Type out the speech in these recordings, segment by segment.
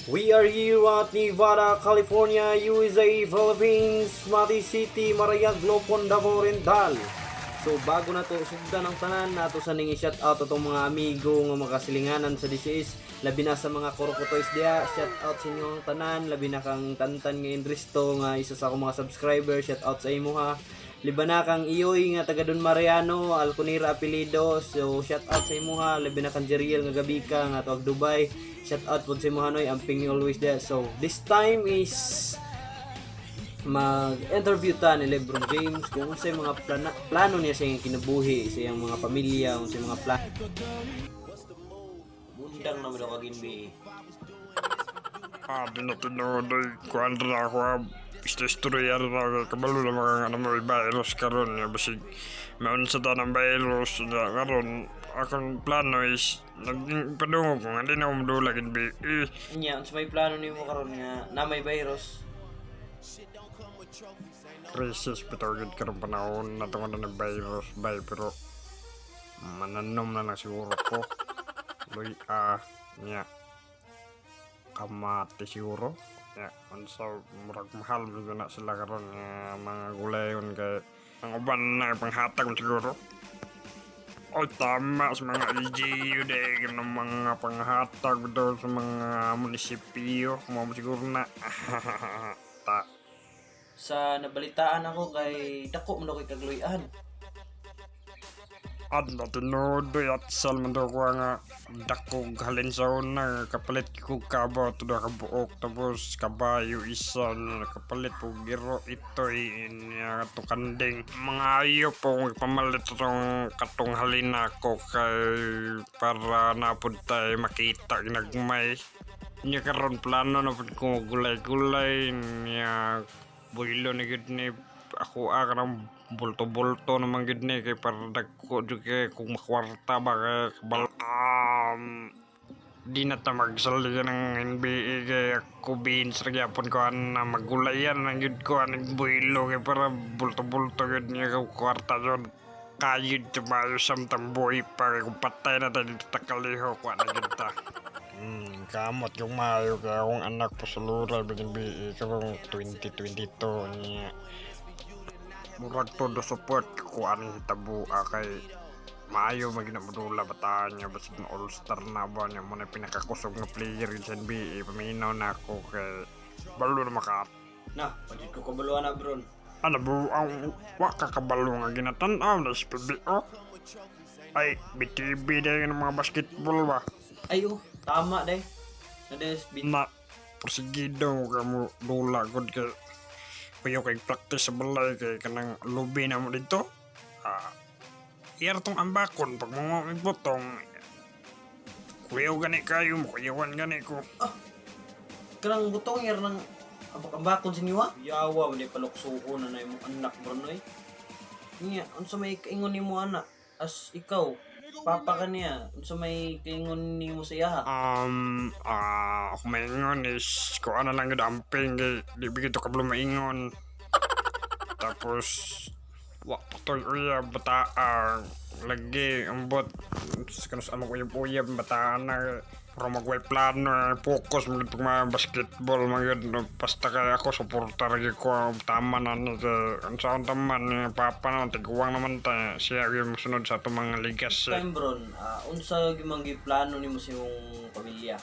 We are here at Nevada, California, USA, Philippines, Mati City, Marayag, Lopon, Davao Oriental. So bago na to sugdan ang tanan nato sa ning shout out atong mga amigo nga makasilinganan sa DCS, labi na sa mga korokotoys diha. Shout out sa inyo ang tanan, labi na kang tantan nga Indristo nga isa sa akong mga subscriber. Shout out sa imo ha. Liba na kang Iyoy nga taga Don Mariano, Alconira apelido. So shout out sa imo ha, labi na kang Jeriel nga gabi ka nga tuag Dubai. Shout out po sa imo Hanoy, amping always there. So this time is mag-interview ta ni Lebron James kung unsay mga plano niya sa iyang kinabuhi, sa iyang mga pamilya, unsay mga plano. Bundang naman ako kag NBA. Di na tinodoy kuan ra ako istorya ra kabalo na mga ano mo virus karon ya basig maun sa tanang virus na karon akong plano is naging padungog kung hindi na umdula gid bi Nya unsay may plano nimo karon nga na may virus? crisis bitaw gid karong panahon na tungod na virus bay pero mananom na lang siguro ko loy nya kamati siguro ya unsa murag mahal mo na sila karon mga gulayon kay ang uban na panghatag siguro. Oh, tama sa mga LGU dahil ng mga panghatag daw sa mga munisipyo mo siguro na ta Sa nabalitaan ako kay dako man daw kay kagluyan. adto tinodoy at salman daw ko nga dakog halin sa una kapalit ko kabaw to ka buok tapos kabayo isa na kapalit po giro ito niya to kanding mga ayo po pamalit tong katong halin ako kay para napud tay makita ginagmay niya karon plano na pud ko gulay-gulay niya buhilo ni gid ni ako karang bulto-bulto naman gid ni kay para dagko jud kay kung makwarta ba kabal di na ta magsaligan ng NBA kay ako beans ra gyapon ko na magulayan ang gid ko ang buhilo kay para bulto-bulto gid niya kay kwarta jud kayod tumayo samtang buhay pa kay kung patay na tayo dito takaliho ko na gid ta. Kamot yung mayo kaya akong anak po sa lura BNB karong 2022 niya murag todo support ko ani hitabo kay maayo magina modula bataan niya basig na all-star na ba niya mo na pinakakusog na player sa NBA paminaw na ako kay balo na maka Na, pagit ko kabaluan na bron. ano bu ang wa kakabalo nga ginatan-aw na sa PBO ay BTB dahil ng mga basketball ba Ayo, tama day. Na des na porsigido kamu dula gud kay kuyo kay practice sa balay kay kanang lobby na mo dito iyar tong ambakon pag mga botong kuyo gani kayo mo kuyawan gani ko kanang butong yar nang ambakon siniwa. Yawa man di paluksuko na na imong anak bron oy. Niya, unsa may kaingon nimo anak as ikaw? Papa ka niya, unsa may kaingon nimo sa iya ha? Ako maingon is ko ano lang yun amping kay di bigito kablo maingon tapos toy uya bata lagi ambot kanus amo ko yung uyab bataan na pero magway plano focus mo pag mga basketball mga basta kaya ako suportar lagi ko tama na ang saan taman papa naman tiguang naman ta siya yung sunod sa itong mga ligas Time bron, unsa gimang plano nimo sa imong pamilya?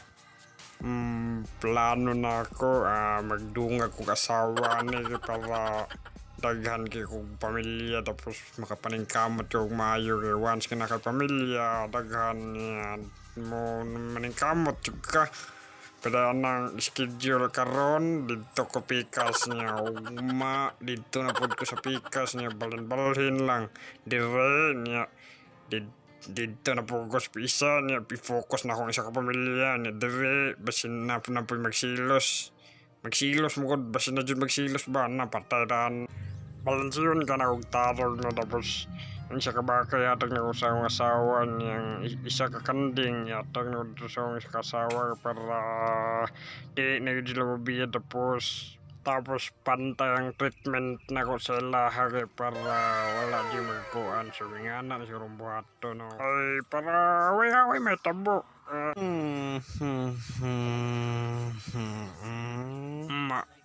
Plano na ako magdungag kong asawa ni para daghan kay kong pamilya tapos makapaningkamot yung maayo kay once ka pamilya daghan yan mo maningkamot ka pada nang schedule karon dito ko pikas niya dito na pud ko sa pikas niya balhin lang dire niya dito na po ko sa pisa niya i-focus na akong isa ka pamilya niya dire basin na po magsilos mo ko basin na dyan magsilos ba na patayan balansiyon ka na kong tarog na tapos ang isa ka ba kaya yatag na sa akong asawa niyang isa ka kanding yatag na sa akong isa ka asawa para di na yun sila mabiya tapos pantay ang treatment na ko sa ilaha kay para wala di magpuan so nga na siguro buhato no ay para away may tabo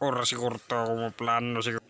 Ora siguro to ako mo plano siguro